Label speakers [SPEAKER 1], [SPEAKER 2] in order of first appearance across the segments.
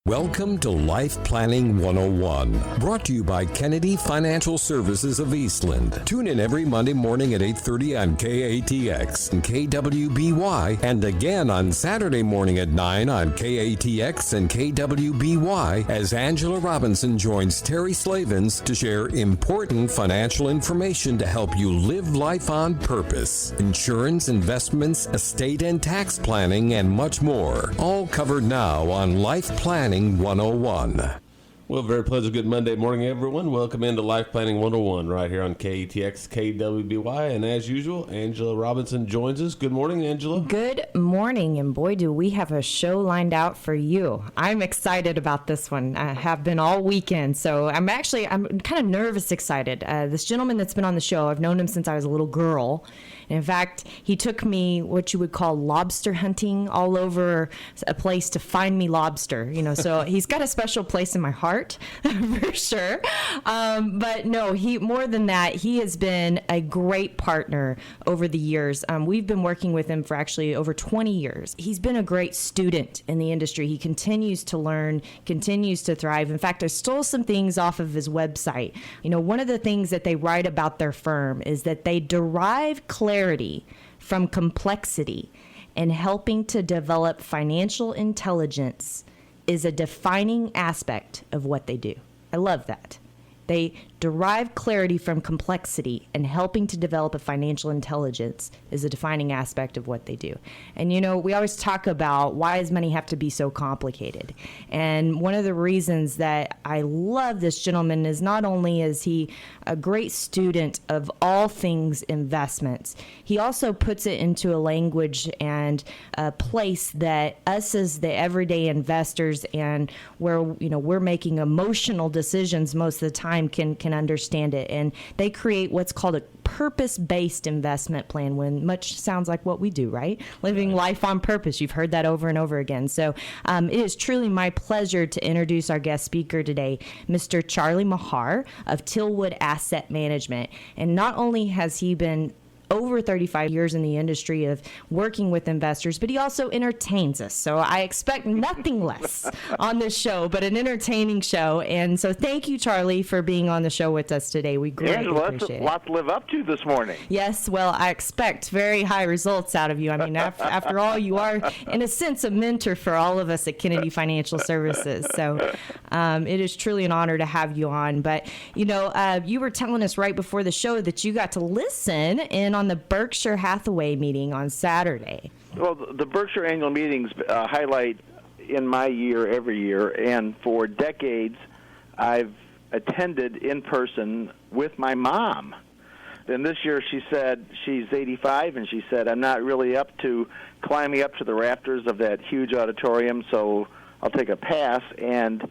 [SPEAKER 1] Welcome to Life Planning 101, brought to you by Kennedy Financial Services of Eastland. Tune in every Monday morning at 8:30 on KATX and KWBY, and again on Saturday morning at 9 on KATX and KWBY as Angela Robinson joins Terry Slavens to share important financial information to help you live life on purpose. Insurance, investments, estate and tax planning, and much more. All covered now on Life Planning 101.
[SPEAKER 2] Well, very pleasant good Monday morning, everyone. Welcome into Life Planning 101 right here on KATX, KWBY. And as usual, Angela Robinson joins us. Good morning, Angela.
[SPEAKER 3] Good morning. And boy, do we have a show lined out for you. I'm excited about this one. I have been all weekend. So I'm kind of nervous excited. This gentleman that's been on the show, I've known him since I was a little girl. In fact, he took me what you would call lobster hunting all over a place to find me lobster. So he's got a special place in my heart for sure. But no, more than that, he has been a great partner over the years. We've been working with him for actually over 20 years. He's been a great student in the industry. He continues to learn, continues to thrive. In fact, I stole some things off of his website. One of the things that they write about their firm is that they derive clarity from complexity, and helping to develop financial intelligence is a defining aspect of what they do. I love that. They derive clarity from complexity, and helping to develop a financial intelligence is a defining aspect of what they do. And we always talk about why does money have to be so complicated? And one of the reasons that I love this gentleman is not only is he a great student of all things investments, he also puts it into a language and a place that us as the everyday investors, and where we're making emotional decisions most of the time, can understand it. And they create what's called a purpose-based investment plan, when much sounds like what we do, right? Living life on purpose. You've heard that over and over again. So it is truly my pleasure to introduce our guest speaker today, Mr. Charlie Mahar of Tealwood Asset Management. And not only has he been over 35 years in the industry of working with investors, but he also entertains us. So I expect nothing less on this show, but an entertaining show. And so thank you, Charlie, for being on the show with us today. We greatly appreciate it.
[SPEAKER 4] A lot to live up to this morning.
[SPEAKER 3] Yes, well, I expect very high results out of you. I mean, after all, you are, in a sense, a mentor for all of us at Kennedy Financial Services. So it is truly an honor to have you on. But, you were telling us right before the show that you got to listen in on the Berkshire Hathaway meeting on Saturday.
[SPEAKER 4] Well, the Berkshire annual meetings highlight in my year every year, and for decades I've attended in person with my mom. And this year she said she's 85, and she said, I'm not really up to climbing up to the rafters of that huge auditorium, so I'll take a pass. And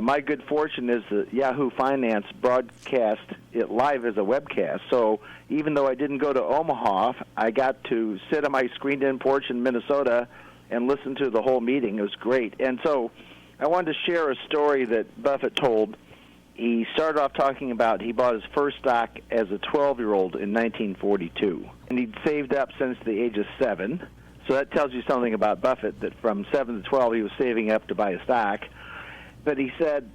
[SPEAKER 4] my good fortune is that Yahoo Finance broadcast it live as a webcast. So even though I didn't go to Omaha, I got to sit on my screened-in porch in Minnesota and listen to the whole meeting. It was great. And so I wanted to share a story that Buffett told. He started off talking about he bought his first stock as a 12-year-old in 1942. And he'd saved up since the age of 7. So that tells you something about Buffett, that from 7 to 12 he was saving up to buy a stock. But he said,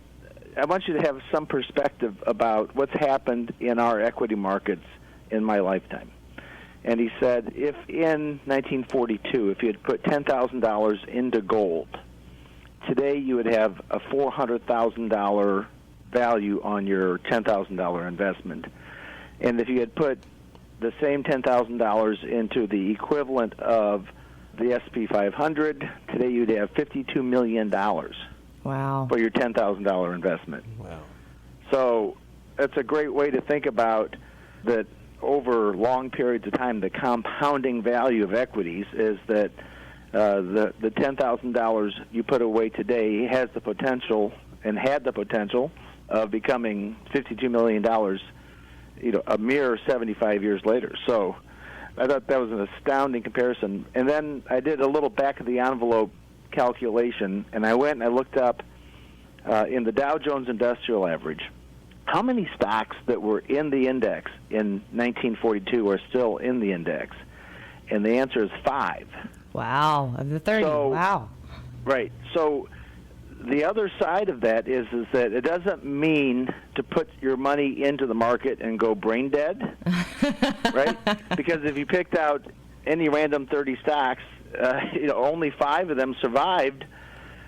[SPEAKER 4] I want you to have some perspective about what's happened in our equity markets in my lifetime. And he said, if in 1942, if you had put $10,000 into gold, today you would have a $400,000 value on your $10,000 investment. And if you had put the same $10,000 into the equivalent of the S&P 500, today you'd have $52 million.
[SPEAKER 3] Wow.
[SPEAKER 4] For your $10,000 investment.
[SPEAKER 2] Wow.
[SPEAKER 4] So that's a great way to think about that over long periods of time, the compounding value of equities is that the $10,000 you put away today has the potential and had the potential of becoming $52 million, a mere 75 years later. So I thought that was an astounding comparison. And then I did a little back-of-the-envelope calculation, and I went and I looked up in the Dow Jones Industrial Average how many stocks that were in the index in 1942 are still in the index, and the answer is 5.
[SPEAKER 3] Wow, of the 30.
[SPEAKER 4] So,
[SPEAKER 3] wow.
[SPEAKER 4] Right. So the other side of that is that it doesn't mean to put your money into the market and go brain dead, right? Because if you picked out any random 30 stocks, only 5 of them survived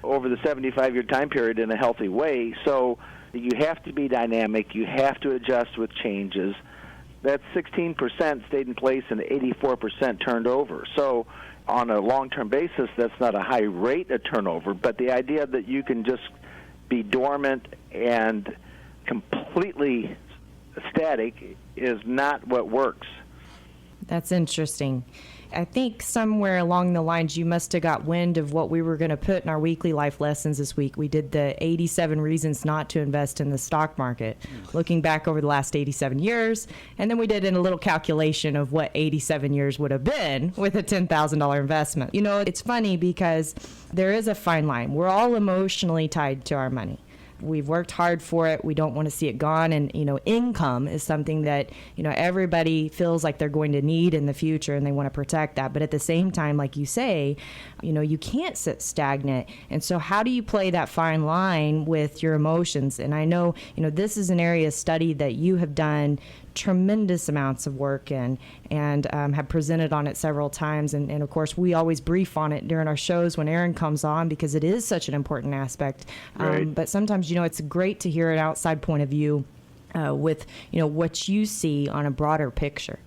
[SPEAKER 4] over the 75-year time period in a healthy way. So you have to be dynamic. You have to adjust with changes. That 16% stayed in place and 84% turned over. So on a long-term basis, that's not a high rate of turnover, but the idea that you can just be dormant and completely static is not what works.
[SPEAKER 3] That's interesting. I think somewhere along the lines you must have got wind of what we were going to put in our weekly life lessons this week. We did the 87 reasons not to invest in the stock market, looking back over the last 87 years. And then we did a little calculation of what 87 years would have been with a $10,000 investment. You know, it's funny because there is a fine line. We're all emotionally tied to our money. We've worked hard for it. We don't want to see it gone. And, income is something that, everybody feels like they're going to need in the future and they want to protect that. But at the same time, like you say, you can't sit stagnant. And so how do you play that fine line with your emotions? And I know, this is an area of study that you have done tremendous amounts of work in and have presented on it several times. And of course, we always brief on it during our shows when Aaron comes on because it is such an important aspect.
[SPEAKER 4] Right.
[SPEAKER 3] But sometimes, it's great to hear an outside point of view with, what you see on a broader picture.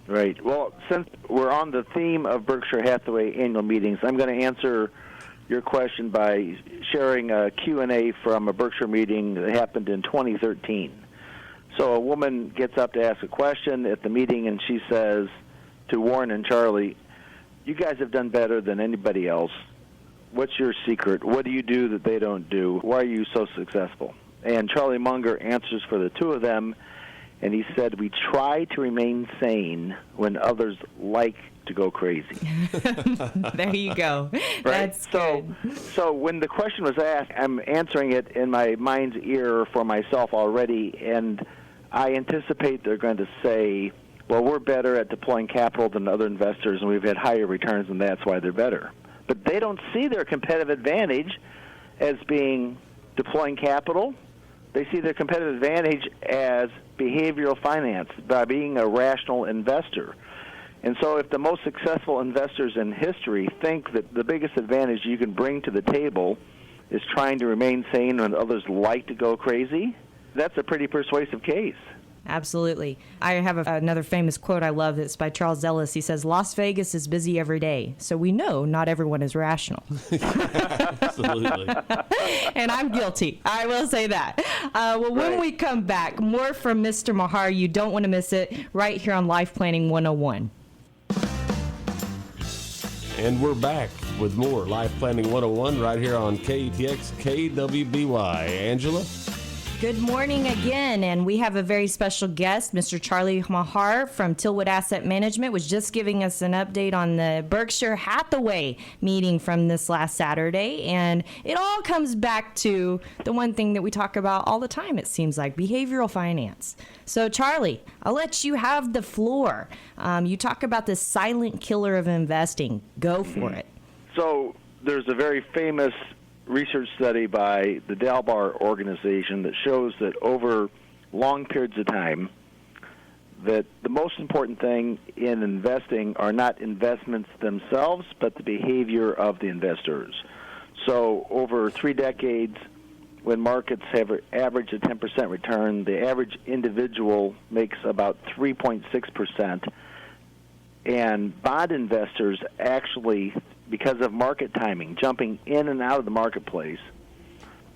[SPEAKER 4] Right. Well, since we're on the theme of Berkshire Hathaway annual meetings, I'm going to answer your question by sharing a Q&A from a Berkshire meeting that happened in 2013. So a woman gets up to ask a question at the meeting, and she says to Warren and Charlie, "You guys have done better than anybody else. What's your secret? What do you do that they don't do? Why are you so successful?" And Charlie Munger answers for the two of them, and he said, "We try to remain sane when others like to go crazy."
[SPEAKER 3] There you go.
[SPEAKER 4] Right?
[SPEAKER 3] That's good.
[SPEAKER 4] So when the question was asked, I'm answering it in my mind's ear for myself already, and I anticipate they're going to say, well, we're better at deploying capital than other investors, and we've had higher returns, and that's why they're better. But they don't see their competitive advantage as being deploying capital. They see their competitive advantage as behavioral finance, by being a rational investor. And so if the most successful investors in history think that the biggest advantage you can bring to the table is trying to remain sane when others like to go crazy, that's a pretty persuasive case.
[SPEAKER 3] Absolutely. I have another famous quote I love. It's by Charles Ellis. He says, "Las Vegas is busy every day, so we know not everyone is rational."
[SPEAKER 2] Absolutely.
[SPEAKER 3] And I'm guilty. I will say that. When we come back, more from Mr. Mahar. You don't want to miss it right here on Life Planning 101.
[SPEAKER 2] And we're back with more Life Planning 101 right here on KETX KWBY. Angela?
[SPEAKER 3] Good morning again, and we have a very special guest. Mr. Charlie Mahar from Tealwood Asset Management was just giving us an update on the Berkshire Hathaway meeting from this last Saturday, and it all comes back to the one thing that we talk about all the time, it seems like, behavioral finance. So, Charlie, I'll let you have the floor. You talk about the silent killer of investing. Go for it.
[SPEAKER 4] So there's a very famous research study by the Dalbar organization that shows that over long periods of time that the most important thing in investing are not investments themselves, but the behavior of the investors. So over 3 decades, when markets have averaged a 10% return, the average individual makes about 3.6%. And bond investors actually, because of market timing, jumping in and out of the marketplace,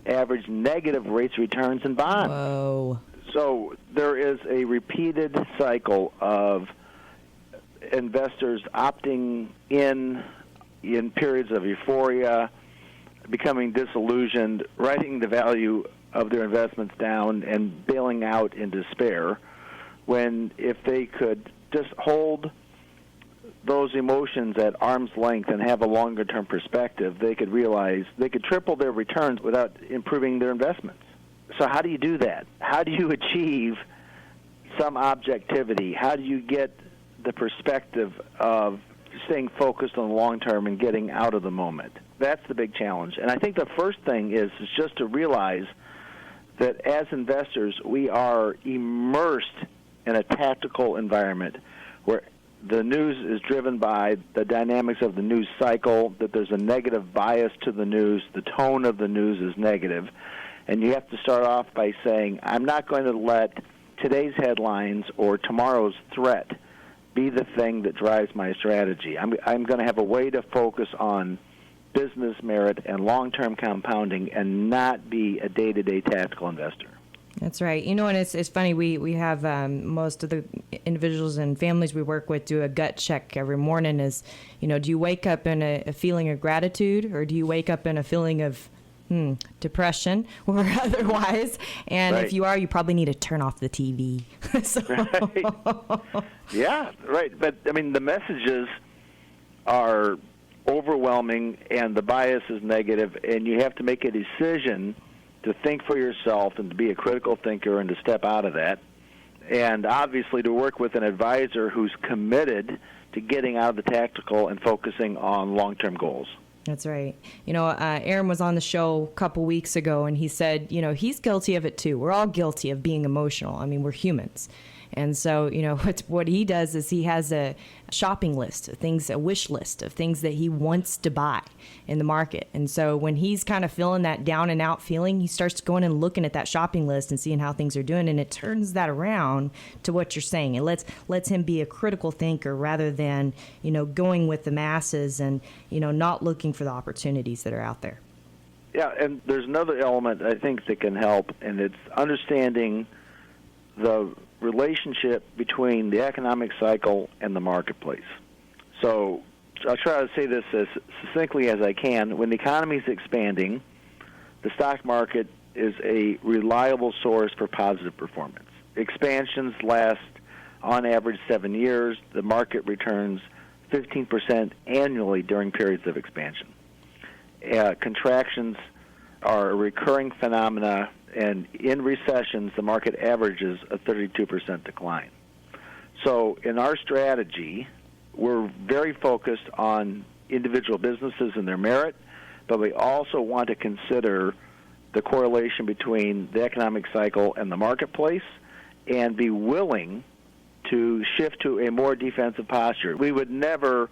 [SPEAKER 4] average negative rates of returns in bonds.
[SPEAKER 3] Whoa.
[SPEAKER 4] So there is a repeated cycle of investors opting in periods of euphoria, becoming disillusioned, writing the value of their investments down, and bailing out in despair, when if they could just hold those emotions at arm's length and have a longer-term perspective, they could realize they could triple their returns without improving their investments. So how do you do that? How do you achieve some objectivity? How do you get the perspective of staying focused on the long term and getting out of the moment? That's the big challenge. And I think the first thing is just to realize that as investors, we are immersed in a tactical environment where the news is driven by the dynamics of the news cycle, that there's a negative bias to the news, the tone of the news is negative, and you have to start off by saying, I'm not going to let today's headlines or tomorrow's threat be the thing that drives my strategy. I'm going to have a way to focus on business merit and long-term compounding and not be a day-to-day tactical investor.
[SPEAKER 3] That's right. And it's funny, we have most of the individuals and families we work with do a gut check every morning is, do you wake up in a feeling of gratitude, or do you wake up in a feeling of depression or otherwise? And
[SPEAKER 4] right.
[SPEAKER 3] If you are, you probably need to turn off the TV.
[SPEAKER 4] Right. Yeah, right. But, the messages are overwhelming and the bias is negative, and you have to make a decision to think for yourself and to be a critical thinker and to step out of that. And obviously to work with an advisor who's committed to getting out of the tactical and focusing on long-term goals.
[SPEAKER 3] That's right. Aaron was on the show a couple weeks ago, and he said, he's guilty of it too. We're all guilty of being emotional. We're humans. And so, what he does is he has a shopping list of things, a wish list of things that he wants to buy in the market. And so when he's kind of feeling that down and out feeling, he starts going and looking at that shopping list and seeing how things are doing. And it turns that around to what you're saying. It lets him be a critical thinker rather than, going with the masses and, not looking for the opportunities that are out there.
[SPEAKER 4] Yeah, and there's another element I think that can help, and it's understanding the relationship between the economic cycle and the marketplace. So I'll try to say this as succinctly as I can. When the economy is expanding, the stock market is a reliable source for positive performance. Expansions last, on average, 7 years. The market returns 15% annually during periods of expansion. Contractions are a recurring phenomena, and in recessions, the market averages a 32% decline. So in our strategy, we're very focused on individual businesses and their merit, but we also want to consider the correlation between the economic cycle and the marketplace and be willing to shift to a more defensive posture. We would never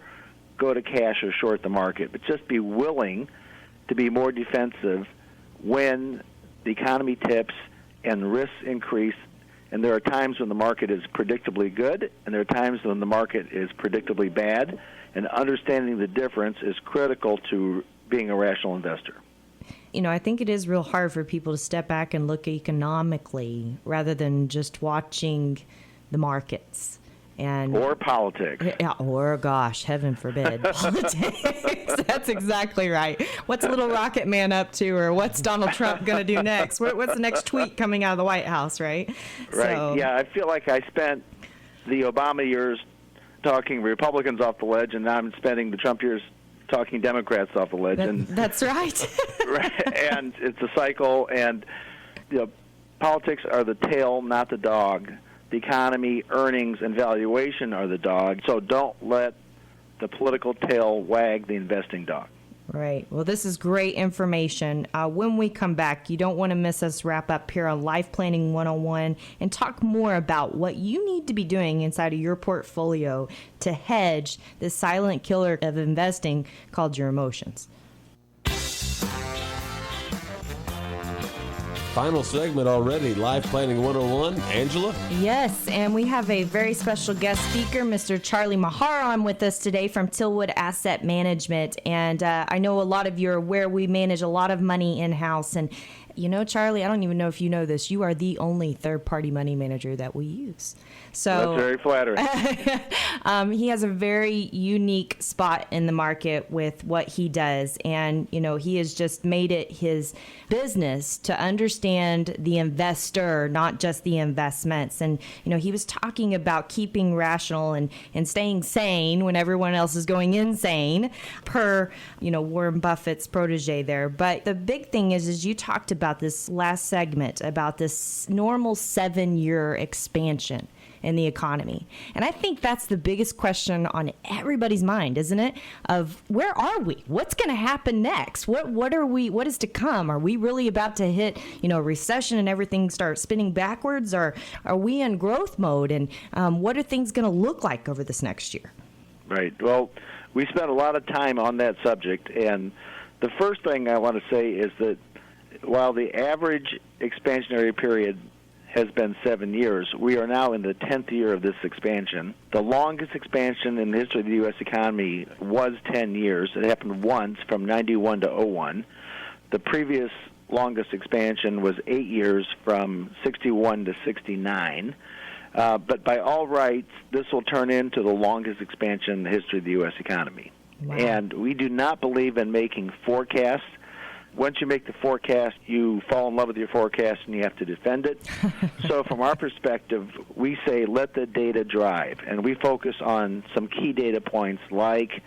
[SPEAKER 4] go to cash or short the market, but just be willing to be more defensive when the economy tips and risks increase. And there are times when the market is predictably good, and there are times when the market is predictably bad, and understanding the difference is critical to being a rational investor.
[SPEAKER 3] I think it is real hard for people to step back and look economically rather than just watching the markets.
[SPEAKER 4] Or politics.
[SPEAKER 3] Yeah, or, gosh, heaven forbid, politics. That's exactly right. What's Little Rocket Man up to, or what's Donald Trump going to do next? What's the next tweet coming out of the White House, right?
[SPEAKER 4] Right.
[SPEAKER 3] So,
[SPEAKER 4] yeah, I feel like I spent the Obama years talking Republicans off the ledge, and now I'm spending the Trump years talking Democrats off the ledge.
[SPEAKER 3] That's right.
[SPEAKER 4] Right. And it's a cycle, and politics are the tail, not the dog. The economy, earnings, and valuation are the dog. So don't let the political tail wag the investing dog.
[SPEAKER 3] Right. Well, this is great information. When we come back, you don't want to miss us wrap up here on Life Planning 101 and talk more about what you need to be doing inside of your portfolio to hedge this silent killer of investing called your emotions.
[SPEAKER 2] Final segment already, Life Planning 101. Angela?
[SPEAKER 3] Yes, and we have a very special guest speaker, Mr. Charlie Mahar, on with us today from Tealwood Asset Management. And I know a lot of you are aware we manage a lot of money in-house. And, Charlie, I don't even know if you know this. You are the only third-party money manager that we use. So
[SPEAKER 4] that's very flattering.
[SPEAKER 3] He has a very unique spot in the market with what he does. And, he has just made it his business to understand the investor, not just the investments. And, he was talking about keeping rational and staying sane when everyone else is going insane, per, Warren Buffett's protege there. But the big thing is you talked about this last segment, about this normal 7-year expansion. in the economy. And I think that's the biggest question on everybody's mind, isn't it? Of where are we? What's going to happen next? What is to come? Are we really about to hit, a recession and everything starts spinning backwards? Or are we in growth mode? And what are things going to look like over this next year?
[SPEAKER 4] Right. Well, we spent a lot of time on that subject, and the first thing I want to say is that while the average expansionary period has been 7 years, we are now in the 10th year of this expansion. The longest expansion in the history of the U.S. economy was 10 years. It happened once from 91 to 01. The previous longest expansion was 8 years from 61 to 69. But by all rights, this will turn into the longest expansion in the history of the U.S. economy.
[SPEAKER 3] Wow.
[SPEAKER 4] And we do not believe in making forecasts. Once you make the forecast, you fall in love with your forecast and you have to defend it. So from our perspective, we say let the data drive. And we focus on some key data points like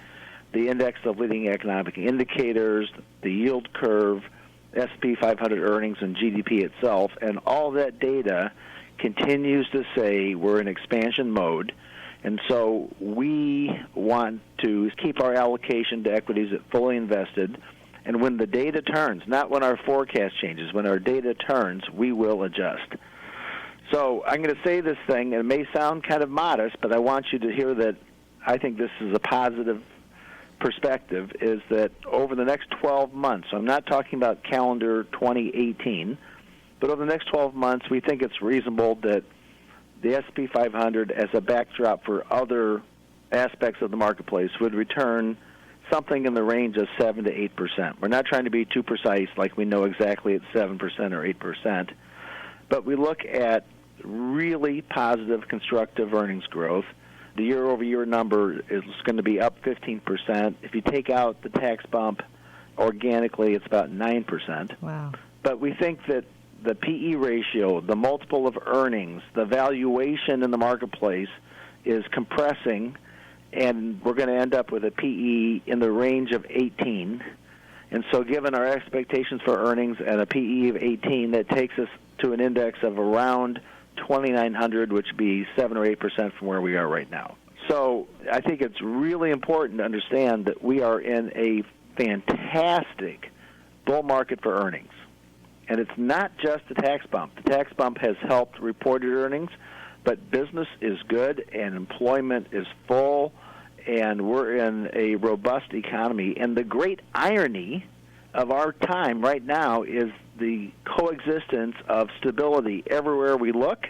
[SPEAKER 4] the index of leading economic indicators, the yield curve, S&P 500 earnings, and GDP itself. And all that data continues to say we're in expansion mode. And so we want to keep our allocation to equities at fully invested. And when the data turns, not when our forecast changes, when our data turns, we will adjust. So I'm going to say this thing, and it may sound kind of modest, but I want you to hear that I think this is a positive perspective, is that over the next 12 months, so I'm not talking about calendar 2018, but over the next 12 months, we think it's reasonable that the S&P 500 as a backdrop for other aspects of the marketplace would return something in the range of 7 to 8%. We're not trying to be too precise, like we know exactly it's 7% or 8%, but we look at really positive, constructive earnings growth. The year-over-year number is going to be up 15%. If you take out the tax bump, organically it's about 9%.
[SPEAKER 3] Wow.
[SPEAKER 4] But we think that the P/E ratio, the multiple of earnings, the valuation in the marketplace is compressing, and we're going to end up with a P/E in the range of 18. And so given our expectations for earnings and a P/E of 18, that takes us to an index of around 2,900, which would be 7 or 8% from where we are right now. So I think it's really important to understand that we are in a fantastic bull market for earnings. And it's not just the tax bump. The tax bump has helped reported earnings, but business is good and employment is full, and we're in a robust economy. And the great irony of our time right now is the coexistence of stability everywhere we look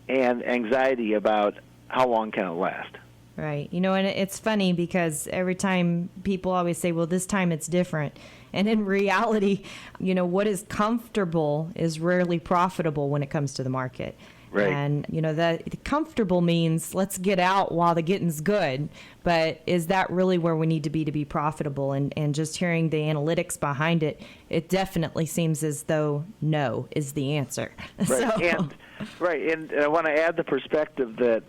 [SPEAKER 4] and anxiety about how long can it last.
[SPEAKER 3] Right. And it's funny because every time people always say, well, this time it's different. And in reality, what is comfortable is rarely profitable when it comes to the market.
[SPEAKER 4] Right.
[SPEAKER 3] And, that comfortable means let's get out while the getting's good. But is that really where we need to be profitable? And just hearing the analytics behind it, it definitely seems as though no is the answer.
[SPEAKER 4] Right. And I want to add the perspective that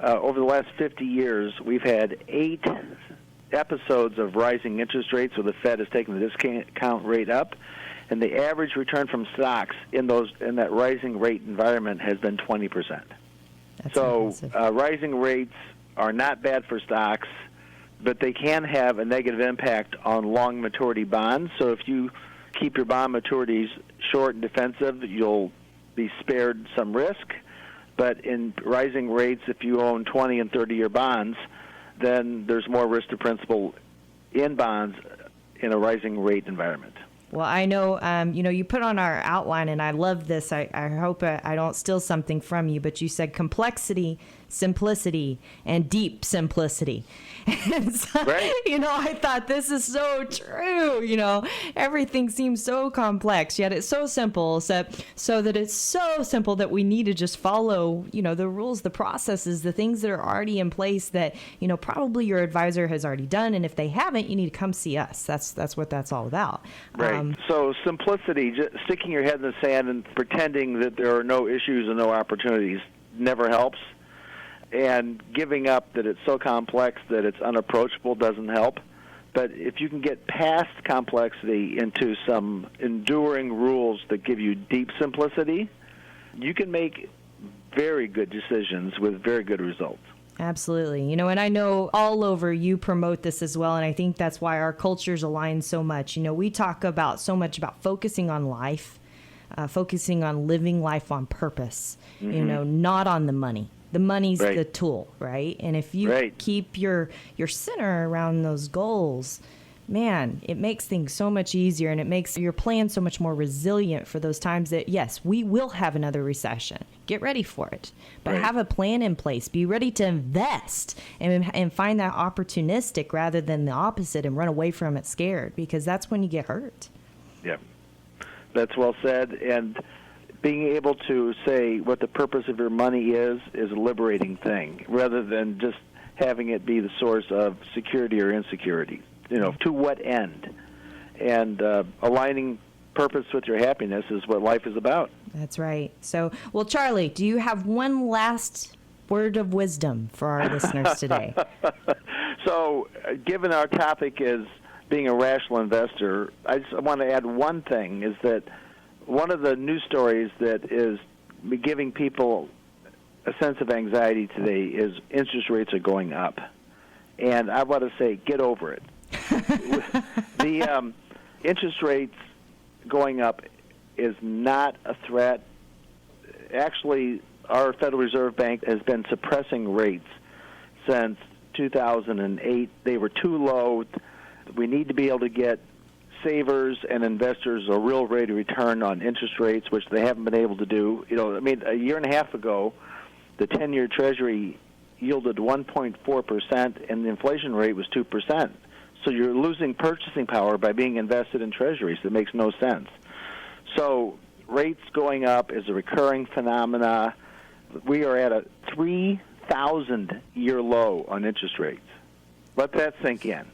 [SPEAKER 4] over the last 50 years, we've had 8 episodes of rising interest rates where the Fed has taken the discount rate up, and the average return from stocks in that rising rate environment has been 20%. So rising rates are not bad for stocks, but they can have a negative impact on long maturity bonds. So if you keep your bond maturities short and defensive, you'll be spared some risk. But in rising rates, if you own 20 and 30-year bonds, then there's more risk to principal in bonds in a rising rate environment.
[SPEAKER 3] Well, I know, you put on our outline, and I love this. I hope I don't steal something from you, but you said complexity, simplicity, and deep simplicity. And so,
[SPEAKER 4] right.
[SPEAKER 3] I thought this is so true. Everything seems so complex, yet it's so simple, so that it's so simple that we need to just follow, the rules, the processes, the things that are already in place that, probably your advisor has already done. And if they haven't, you need to come see us. That's what that's all about.
[SPEAKER 4] Right. So simplicity, just sticking your head in the sand and pretending that there are no issues and no opportunities never helps. And giving up that it's so complex that it's unapproachable doesn't help. But if you can get past complexity into some enduring rules that give you deep simplicity, you can make very good decisions with very good results.
[SPEAKER 3] Absolutely. And I know all over you promote this as well, and I think that's why our cultures align so much. We talk about so much about focusing on life, focusing on living life on purpose, not on the money. The money's
[SPEAKER 4] right.
[SPEAKER 3] the tool, right? And if you
[SPEAKER 4] right.
[SPEAKER 3] keep your center around those goals, man, it makes things so much easier, and it makes your plan so much more resilient for those times that, yes, we will have another recession. Get ready for it. But
[SPEAKER 4] right.
[SPEAKER 3] have a plan in place. Be ready to invest and find that opportunistic rather than the opposite and run away from it scared, because that's when you get hurt.
[SPEAKER 4] Yeah, that's well said. And being able to say what the purpose of your money is a liberating thing, rather than just having it be the source of security or insecurity. To what end? And aligning purpose with your happiness is what life is about.
[SPEAKER 3] That's right. So, well, Charlie, do you have one last word of wisdom for our listeners today?
[SPEAKER 4] So, given our topic is being a rational investor, I just want to add one thing, is that one of the news stories that is giving people a sense of anxiety today is interest rates are going up. And I want to say, get over it. The interest rates going up is not a threat. Actually, our Federal Reserve Bank has been suppressing rates since 2008. They were too low. We need to be able to get savers and investors a real rate of return on interest rates, which they haven't been able to do. A year and a half ago, the 10-year Treasury yielded 1.4%, and the inflation rate was 2%. So you're losing purchasing power by being invested in treasuries. That makes no sense. So rates going up is a recurring phenomena. We are at a 3,000-year low on interest rates. Let that sink in.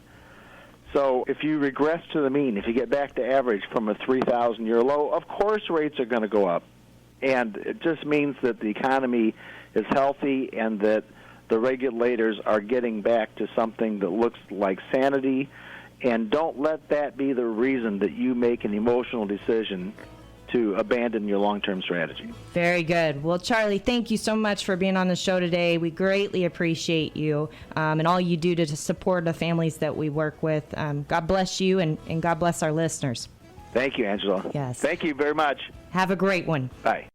[SPEAKER 4] So if you regress to the mean, if you get back to average from a 3,000-year low, of course rates are going to go up. And it just means that the economy is healthy and that the regulators are getting back to something that looks like sanity. And don't let that be the reason that you make an emotional decision to abandon your long-term strategy.
[SPEAKER 3] Very good. Well, Charlie, thank you so much for being on the show today. We greatly appreciate you and all you do to support the families that we work with. God bless you, and God bless our listeners.
[SPEAKER 4] Thank you, Angela.
[SPEAKER 3] Yes.
[SPEAKER 4] Thank you very much.
[SPEAKER 3] Have a great one.
[SPEAKER 4] Bye.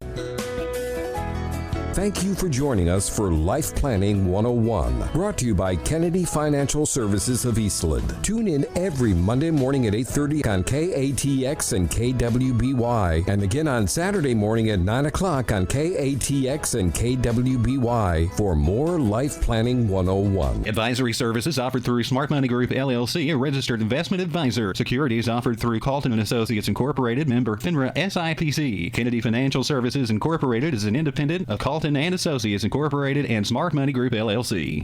[SPEAKER 1] Thank you for joining us for Life Planning 101, brought to you by Kennedy Financial Services of Eastland. Tune in every Monday morning at 8:30 on KATX and KWBY, and again on Saturday morning at 9 o'clock on KATX and KWBY for more Life Planning 101.
[SPEAKER 5] Advisory services offered through Smart Money Group, LLC, a registered investment advisor. Securities offered through Calton & Associates, Incorporated, member FINRA SIPC. Kennedy Financial Services, Incorporated is an independent of Calton & Associates, Incorporated, and Smart Money Group, LLC.